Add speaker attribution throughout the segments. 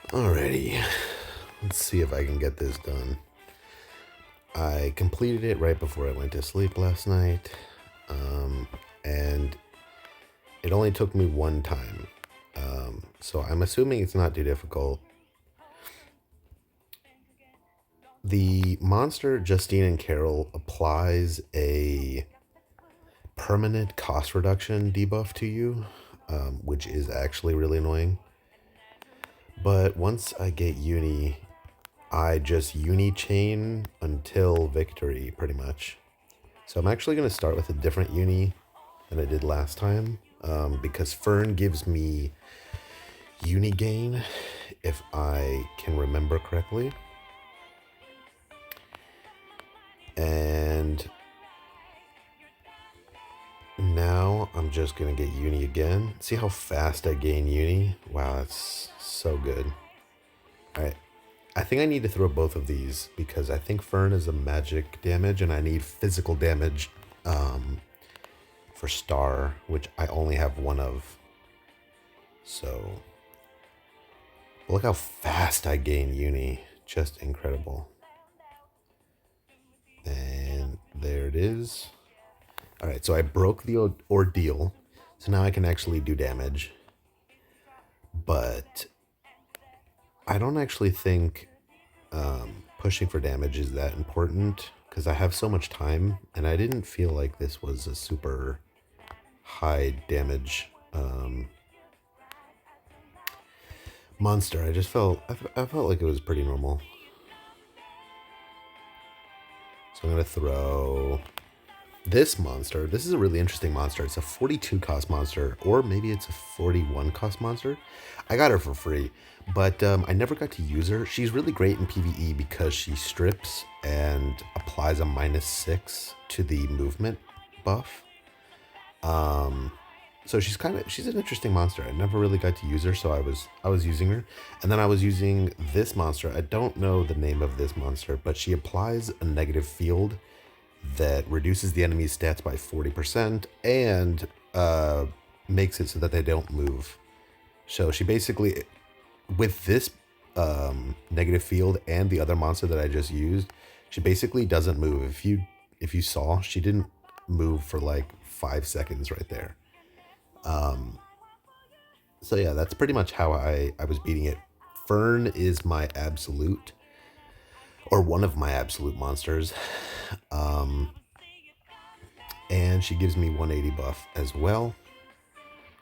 Speaker 1: Alrighty, let's see if I can get this done. I completed it right before I went to sleep last night, and it only took me one time. So I'm assuming it's not too difficult. The monster, Justine and Carol, applies a permanent cost reduction debuff to you, which is actually really annoying. But once I get Uni, I just Uni chain until victory, pretty much. So I'm actually going to start with a different Uni than I did last time, because Fern gives me Uni gain, if I can remember correctly. And now I'm just going to get Uni again. See how fast I gain Uni? Wow, that's so good. Alright, I think I need to throw both of these because I think Fern is a magic damage and I need physical damage for Star, which I only have one of. So, look how fast I gain Uni. Just incredible. And there it is. Alright, so I broke the ordeal. So now I can actually do damage. But I don't actually think pushing for damage is that important because I have so much time and I didn't feel like this was a super high damage monster. I just I felt like it was pretty normal. So I'm gonna throw this monster. This is a really interesting monster. It's a 42 cost monster, or maybe it's a 41 cost monster. I got her for free, but I never got to use her. She's really great in PvE because she strips and applies a -6 to the movement buff. So she's an interesting monster. I never really got to use her, so I was using her, and then I was using this monster. I don't know the name of this monster, but she applies a negative field that reduces the enemy's stats by 40% and makes it so that they don't move. So she basically, with this negative field and the other monster that I just used, she basically doesn't move. If you saw, she didn't move for like 5 seconds right there. So yeah, that's pretty much how I was beating it. Fern is my absolute, or one of my absolute monsters. And she gives me 180 buff as well,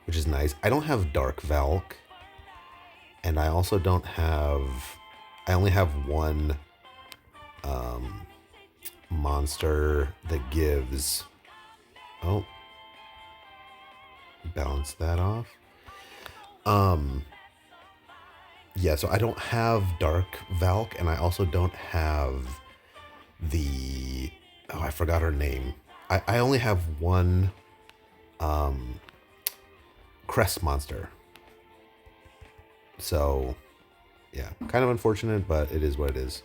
Speaker 1: which is nice. I don't have Dark Valk, and I also don't have. I only have one monster that gives. Oh, balance that off. Yeah, so I don't have Dark Valk, and I also don't have the. Oh, I forgot her name. I only have one Crest monster. So, yeah, kind of unfortunate, but it is what it is.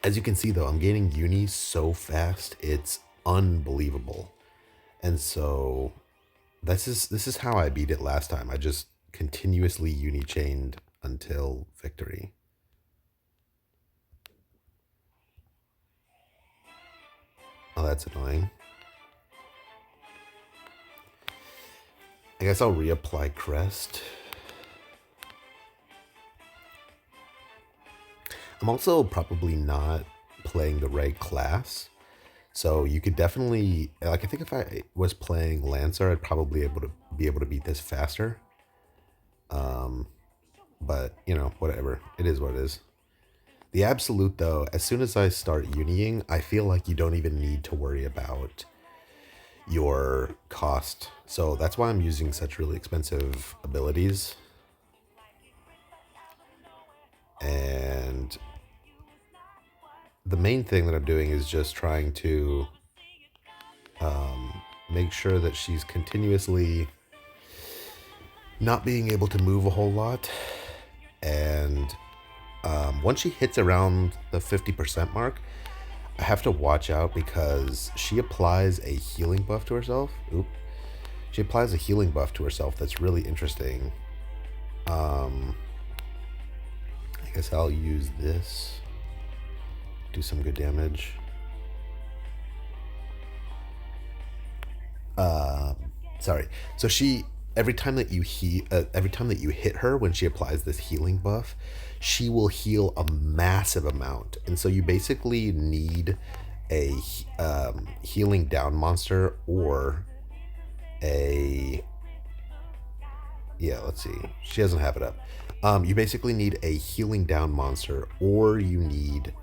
Speaker 1: As you can see, though, I'm gaining Uni so fast, it's unbelievable. And so, this is how I beat it last time. I just continuously Uni chained until victory. Oh, that's annoying. I guess I'll reapply Crest. I'm also probably not playing the right class. So you could definitely, like, I think if I was playing Lancer, I'd probably be able to beat this faster. But you know, whatever. It is what it is. The absolute, though, as soon as I start uniing, I feel like you don't even need to worry about your cost. So that's why I'm using such really expensive abilities. And the main thing that I'm doing is just trying to make sure that she's continuously not being able to move a whole lot. And once she hits around the 50% mark, I have to watch out because she applies a healing buff to herself. Oop. She applies a healing buff to herself that's really interesting. I guess I'll use this. Do some good damage. Sorry. So every time that you hit her when she applies this healing buff, she will heal a massive amount, and so you basically need a healing down monster or a let's see. She doesn't have it up. You basically need a healing down monster, or you need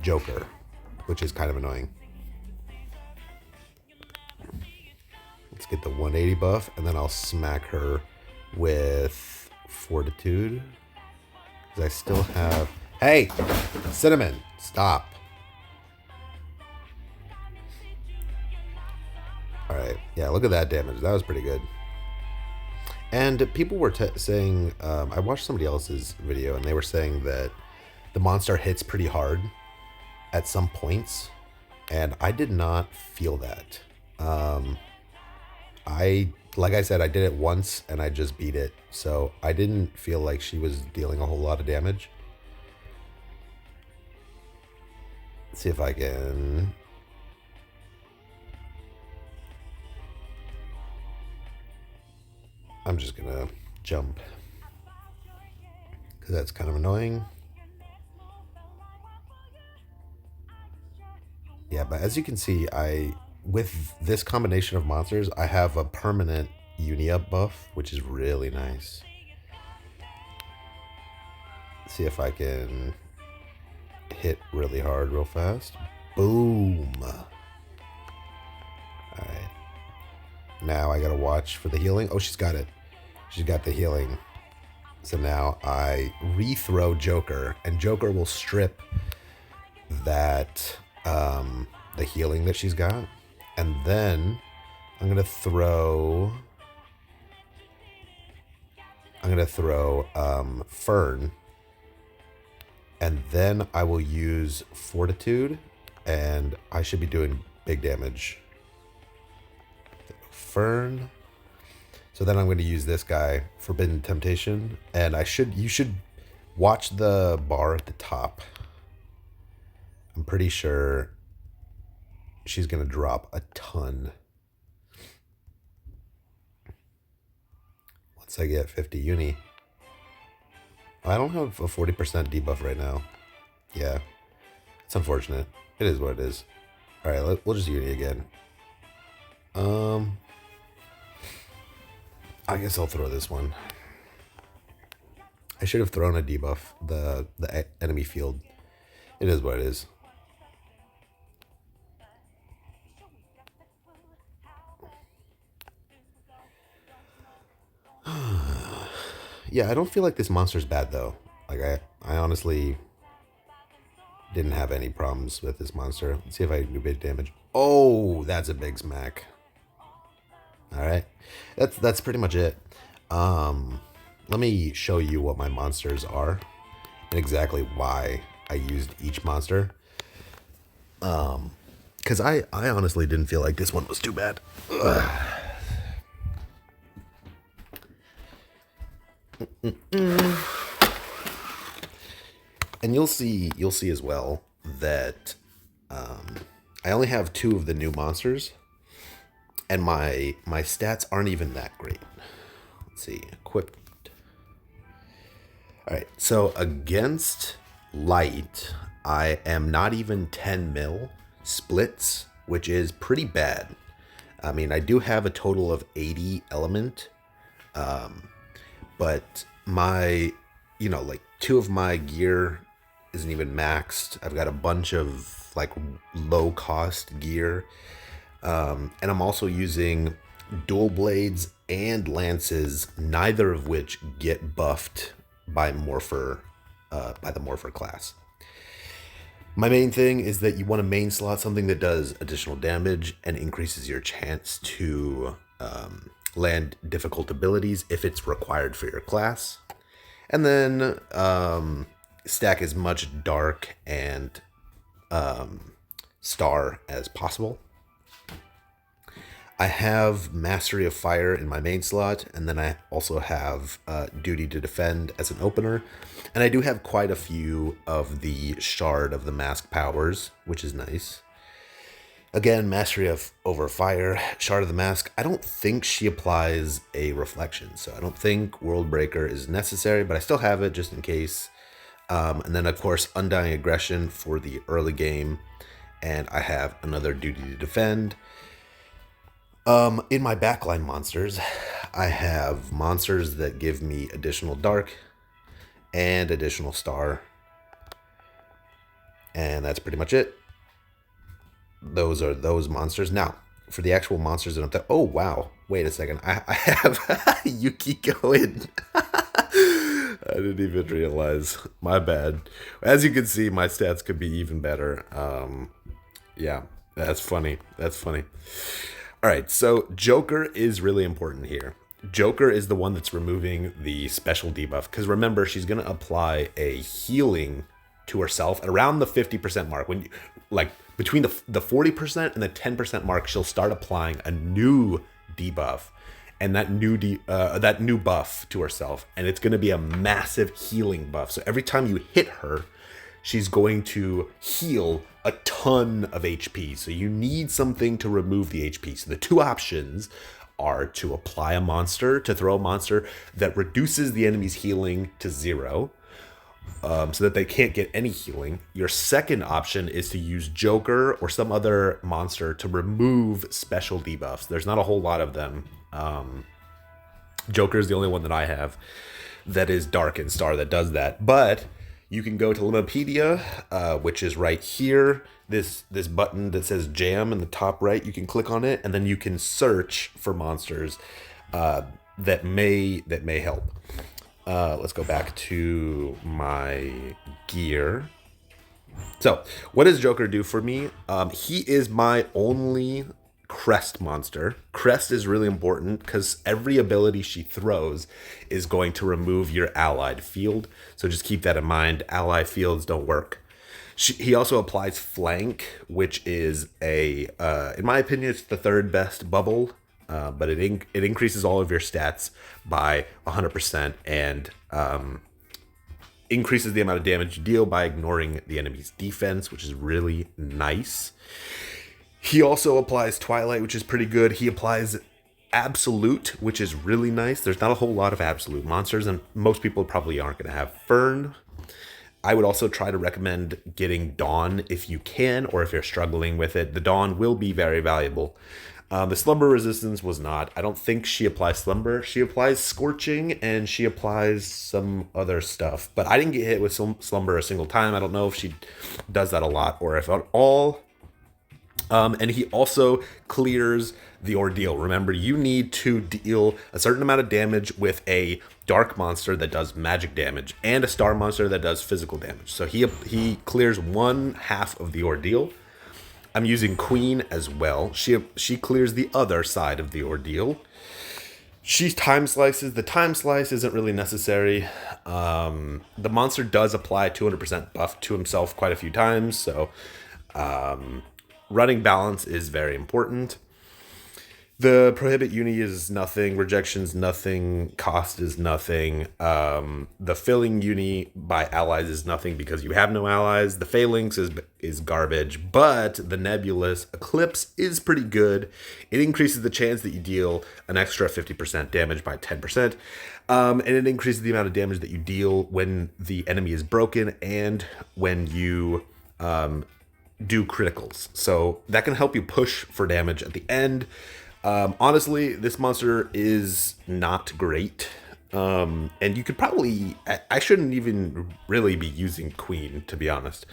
Speaker 1: Joker, which is kind of annoying. Let's get the 180 buff, and then I'll smack her with Fortitude. Because I still have... Hey! Cinnamon! Stop. Alright. Yeah, look at that damage. That was pretty good. And people were saying... I watched somebody else's video, and they were saying that the monster hits pretty hard at some points. And I did not feel that. Like I said, I did it once and I just beat it. So I didn't feel like she was dealing a whole lot of damage. Let's see if I can... I'm just gonna jump, because that's kind of annoying. Yeah, but as you can see, with this combination of monsters, I have a permanent uni-up buff, which is really nice. Let's see if I can hit really hard real fast. Boom. Alright. Now I gotta watch for the healing. Oh, she's got it. She's got the healing. So now I re-throw Joker, and Joker will strip that the healing that she's got. And then I'm gonna throw Fern, and then I will use Fortitude, and I should be doing big damage. Fern. So then I'm going to use this guy, Forbidden Temptation, and you should watch the bar at the top. I'm pretty sure she's going to drop a ton. Once I get 50 uni. I don't have a 40% debuff right now. Yeah. It's unfortunate. It is what it is. Alright, we'll just uni again. I guess I'll throw this one. I should have thrown a debuff, the enemy field. It is what it is. Yeah, I don't feel like this monster's bad though. Like I honestly didn't have any problems with this monster. Let's see if I can do big damage. Oh, that's a big smack. Alright. That's pretty much it. Let me show you what my monsters are and exactly why I used each monster. Because I honestly didn't feel like this one was too bad. Ugh. And you'll see as well that I only have 2 of the new monsters, and my stats aren't even that great. Let's see, equipped. All right, so against light, I am not even 10 mil splits, which is pretty bad. I mean, I do have a total of 80 element, but my, like 2 of my gear isn't even maxed. I've got a bunch of like low cost gear. And I'm also using dual blades and lances, neither of which get buffed by Morpher, by the Morpher class. My main thing is that you want to main slot something that does additional damage and increases your chance to land difficult abilities if it's required for your class. And then stack as much dark and star as possible. I have Mastery of Fire in my main slot, and then I also have Duty to Defend as an opener. And I do have quite a few of the Shard of the Mask powers, which is nice. Again, Mastery of over Fire, Shard of the Mask. I don't think she applies a reflection, so I don't think World Breaker is necessary, but I still have it just in case. And then, of course, Undying Aggression for the early game, and I have another Duty to Defend. In my backline monsters, I have monsters that give me additional Dark and additional Star, and that's pretty much it. Those are those monsters. Now, for the actual monsters that I'm oh wow, wait a second, I have Yuki going. I didn't even realize. My bad. As you can see, my stats could be even better. Yeah, that's funny. That's funny. All right, so Joker is really important here. Joker is the one that's removing the special debuff, because remember, she's going to apply a healing to herself at around the 50% mark. When you, like between the 40% and the 10% mark, she'll start applying a new debuff and that new buff to herself, and it's going to be a massive healing buff. So every time you hit her, she's going to heal a ton of HP. So you need something to remove the HP. So the two options are to apply a monster, to throw a monster that reduces the enemy's healing to 0, so that they can't get any healing. Your second option is to use Joker or some other monster to remove special debuffs. There's not a whole lot of them. Joker is the only one that I have that is Dark and Star that does that. But you can go to Limapedia, which is right here. This button that says Jam in the top right, you can click on it, and then you can search for monsters that may help. Let's go back to my gear. So, what does Joker do for me? He is my only Crest monster. Crest is really important because every ability she throws is going to remove your allied field. So just keep that in mind. Ally fields don't work. He also applies Flank, which is in my opinion, it's the third best bubble. But it increases all of your stats by 100% and increases the amount of damage you deal by ignoring the enemy's defense, which is really nice. He also applies Twilight, which is pretty good. He applies Absolute, which is really nice. There's not a whole lot of Absolute monsters, and most people probably aren't going to have Fern. I would also try to recommend getting Dawn if you can, or if you're struggling with it. The Dawn will be very valuable. The Slumber Resistance was not. I don't think she applies Slumber. She applies Scorching, and she applies some other stuff. But I didn't get hit with Slumber a single time. I don't know if she does that a lot, or if at all. And he also clears the ordeal. Remember, you need to deal a certain amount of damage with a dark monster that does magic damage and a star monster that does physical damage. So he clears one half of the ordeal. I'm using Queen as well. She clears the other side of the ordeal. She time slices. The time slice isn't really necessary. The monster does apply 200% buff to himself quite a few times, so running balance is very important. The Prohibit Uni is nothing. Rejection's nothing. Cost is nothing. The Filling Uni by allies is nothing because you have no allies. The Phalanx is garbage, but the Nebulous Eclipse is pretty good. It increases the chance that you deal an extra 50% damage by 10%. And it increases the amount of damage that you deal when the enemy is broken and when you do criticals. So that can help you push for damage at the end. Honestly, this monster is not great. And you could probably... I shouldn't even really be using Queen, to be honest.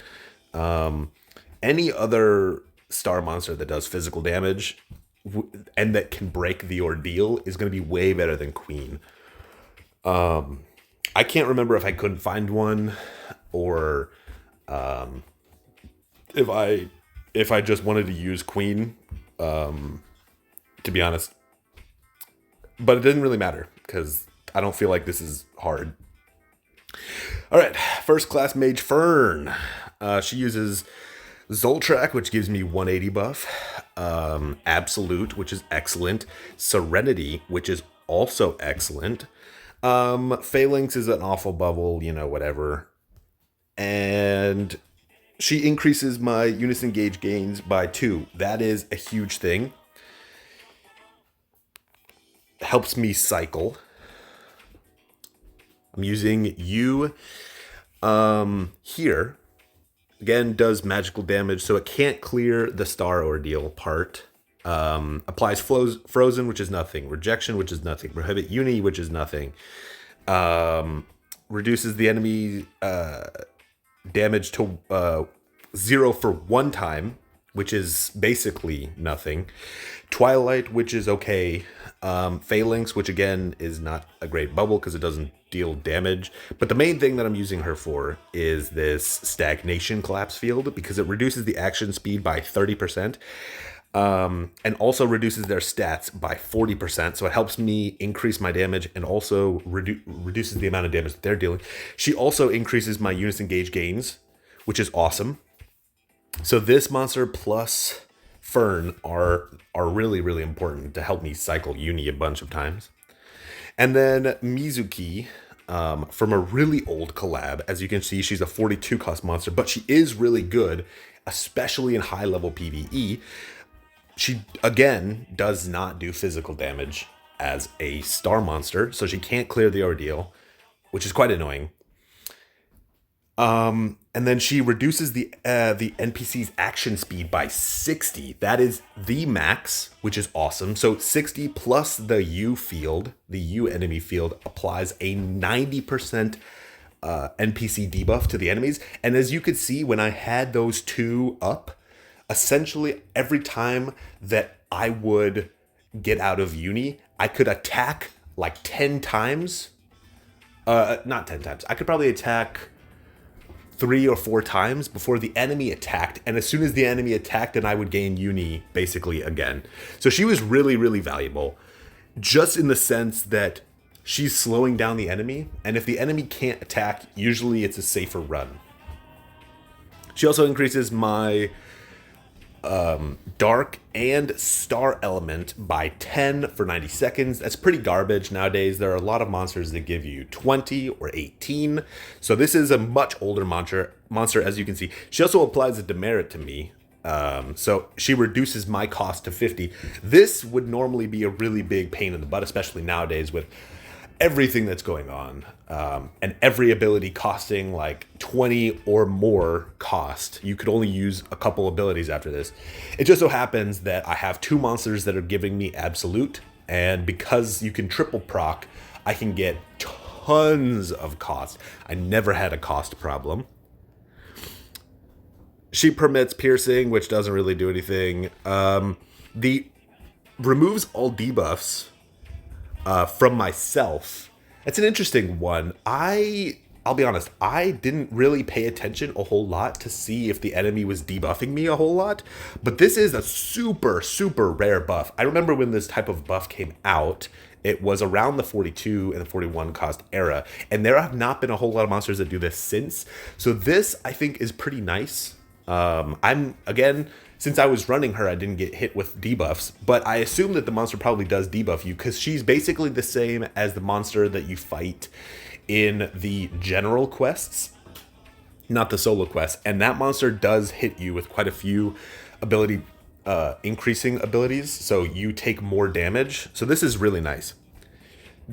Speaker 1: Any other star monster that does physical damage and that can break the ordeal is going to be way better than Queen. I can't remember if I couldn't find one or if I just wanted to use Queen. To be honest. But it doesn't really matter, because I don't feel like this is hard. Alright, first class mage Fern. She uses Zoltrak, which gives me 180 buff. Absolute, which is excellent. Serenity, which is also excellent. Phalanx is an awful bubble, whatever. And she increases my unison gauge gains by 2. That is a huge thing. Helps me cycle. I'm using you here. Again, does magical damage, so it can't clear the star ordeal part. Applies frozen, which is nothing. Rejection, which is nothing. Prohibit uni, which is nothing. Reduces the enemy damage to 0 for 1 time, which is basically nothing. Twilight, which is okay. Phalanx, which again is not a great bubble because it doesn't deal damage. But the main thing that I'm using her for is this stagnation collapse field, because it reduces the action speed by 30%. And also reduces their stats by 40%. So it helps me increase my damage and also reduces the amount of damage that they're dealing. She also increases my unison gauge gains, which is awesome. So this monster plus Fern are really, really important to help me cycle uni a bunch of times. And then Mizuki, from a really old collab. As you can see, she's a 42 cost monster, but she is really good, especially in high level PvE. She, again, does not do physical damage as a star monster, so she can't clear the ordeal, which is quite annoying. And then she reduces the NPC's action speed by 60. That is the max, which is awesome. So 60 plus the U field, the U enemy field, applies a 90% NPC debuff to the enemies. And as you could see, when I had those two up, essentially every time that I would get out of uni, I could attack like 10 times. Not 10 times. I could probably attack 3 or 4 times before the enemy attacked. And as soon as the enemy attacked, then I would gain uni basically again. So she was really, really valuable, just in the sense that she's slowing down the enemy. And if the enemy can't attack, usually it's a safer run. She also increases my dark and star element by 10 for 90 seconds. That's pretty garbage nowadays. There are a lot of monsters that give you 20 or 18. So this is a much older monster, as you can see. She also applies a demerit to me. So she reduces my cost to 50. This would normally be a really big pain in the butt, especially nowadays with everything that's going on, and every ability costing like 20 or more cost. You could only use a couple abilities after this. It just so happens that I have 2 monsters that are giving me absolute, and because you can triple proc, I can get tons of cost. I never had a cost problem. She permits piercing, which doesn't really do anything. The removes all debuffs from myself. It's an interesting one. I'll be honest, I didn't really pay attention a whole lot to see if the enemy was debuffing me a whole lot, but this is a super, super rare buff. I remember when this type of buff came out, it was around the 42 and the 41 cost era, and there have not been a whole lot of monsters that do this since. So this, I think, is pretty nice. Since I was running her, I didn't get hit with debuffs, but I assume that the monster probably does debuff you, because she's basically the same as the monster that you fight in the general quests, not the solo quests. And that monster does hit you with quite a few ability increasing abilities, so you take more damage. So this is really nice.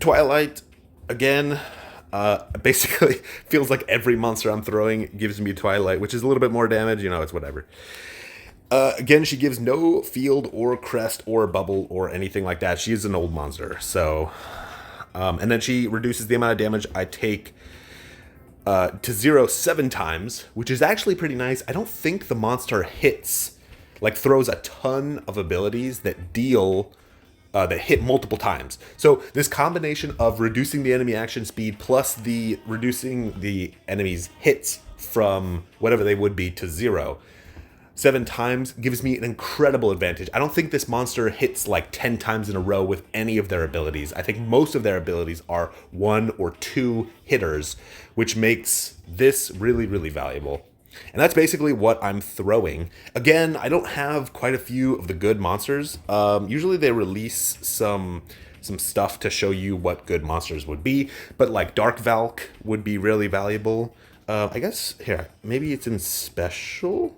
Speaker 1: Twilight, again, basically feels like every monster I'm throwing gives me Twilight, which is a little bit more damage. It's whatever. Again, she gives no field or crest or bubble or anything like that. She is an old monster. So, and then she reduces the amount of damage I take to 0 7 times, which is actually pretty nice. I don't think the monster throws a ton of abilities that deal, that hit multiple times. So this combination of reducing the enemy action speed plus the reducing the enemy's hits from whatever they would be to 0 7 times gives me an incredible advantage. I don't think this monster hits like 10 times in a row with any of their abilities. I think most of their abilities are 1 or 2 hitters, which makes this really, really valuable. And that's basically what I'm throwing. Again, I don't have quite a few of the good monsters. Usually they release some stuff to show you what good monsters would be, but like Dark Valk would be really valuable. I guess here, maybe it's in special.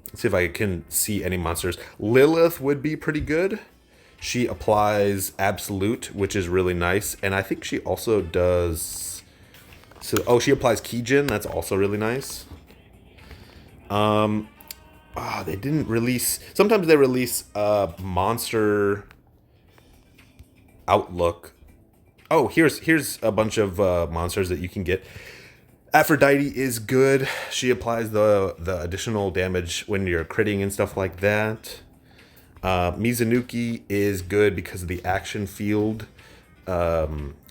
Speaker 1: Let's see if I can see any monsters. Lilith would be pretty good. She applies Absolute, which is really nice, and I think she also does. So, oh, she applies Kijin. That's also really nice. They didn't release. Sometimes they release monster outlook. Oh, here's a bunch of monsters that you can get. Aphrodite is good. She applies the additional damage when you're critting and stuff like that. Mizunuki is good because of the action field.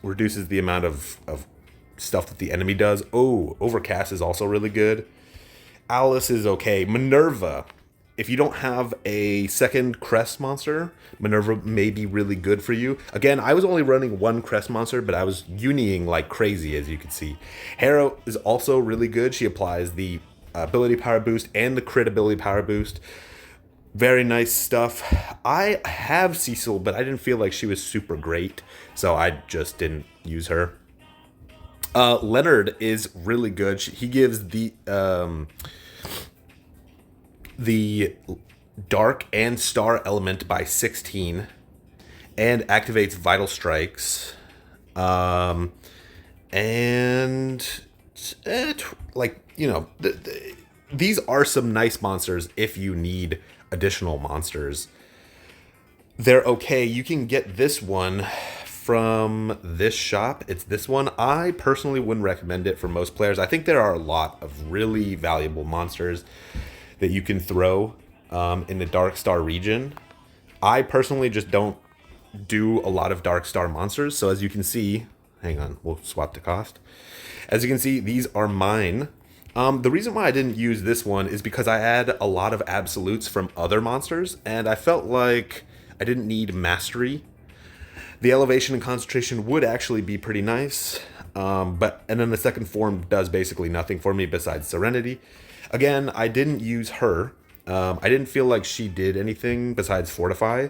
Speaker 1: Reduces the amount of stuff that the enemy does. Oh, Overcast is also really good. Alice is okay. Minerva. If you don't have a second crest monster, Minerva may be really good for you. Again, I was only running one crest monster, but I was uniing like crazy, as you can see. Harrow is also really good. She applies the ability power boost and the crit ability power boost. Very nice stuff. I have Cecil, but I didn't feel like she was super great, so I just didn't use her. Leonard is really good. He gives the dark and star element by 16 and activates vital strikes. These are some nice monsters if you need additional monsters. They're okay. You can get this one from this shop. It's this one. I personally wouldn't recommend it for most players. I think there are a lot of really valuable monsters that you can throw in the Dark Star region. I personally just don't do a lot of Dark Star monsters. So as you can see, hang on, we'll swap to cost. As you can see, these are mine. The reason why I didn't use this one is because I had a lot of absolutes from other monsters, and I felt like I didn't need mastery. The elevation and concentration would actually be pretty nice, and then the second form does basically nothing for me besides Serenity. Again, I didn't use her. I didn't feel like she did anything besides Fortify,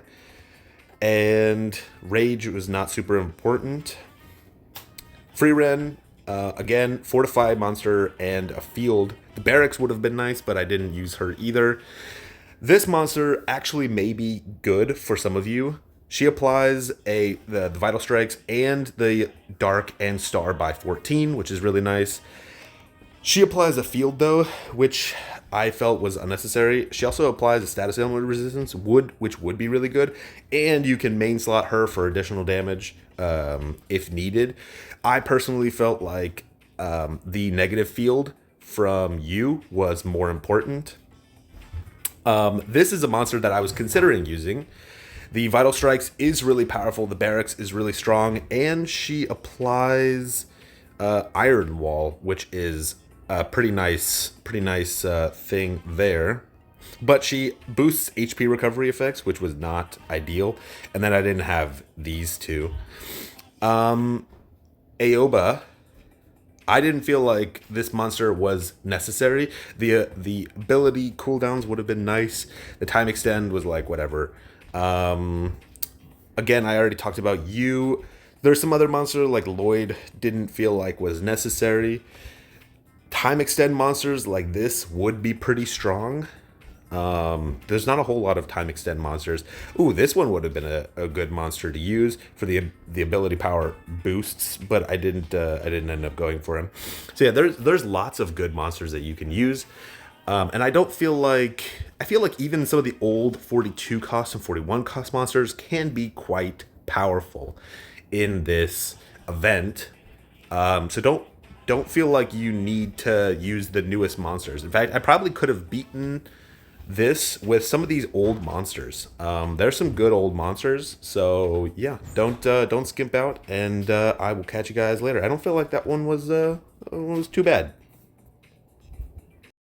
Speaker 1: and Rage was not super important. Free Ren. Again, Fortify monster and a field. The Barracks would have been nice, but I didn't use her either. This monster actually may be good for some of you. She applies the Vital Strikes and the Dark and Star by 14, which is really nice. She applies a field, though, which I felt was unnecessary. She also applies a status ailment resistance, which would be really good. And you can main slot her for additional damage if needed. I personally felt like the negative field from you was more important. This is a monster that I was considering using. The Vital Strikes is really powerful. The Barracks is really strong. And she applies Iron Wall, which is a pretty nice thing there. But she boosts HP recovery effects, which was not ideal. And then I didn't have these two. Aoba, I didn't feel like this monster was necessary. The ability cooldowns would have been nice. The time extend was like whatever. Again, I already talked about you. There's some other monster like Lloyd didn't feel like was necessary. Time extend monsters like this would be pretty strong. There's not a whole lot of time extend monsters. Ooh, this one would have been a good monster to use for the ability power boosts, but I didn't end up going for him. So yeah, there's lots of good monsters that you can use. And I feel like even some of the old 42 cost and 41 cost monsters can be quite powerful in this event. So don't feel like you need to use the newest monsters. In fact, I probably could have beaten this with some of these old monsters. There's some good old monsters, so yeah, don't skimp out, and I will catch you guys later. I don't feel like that one was too bad.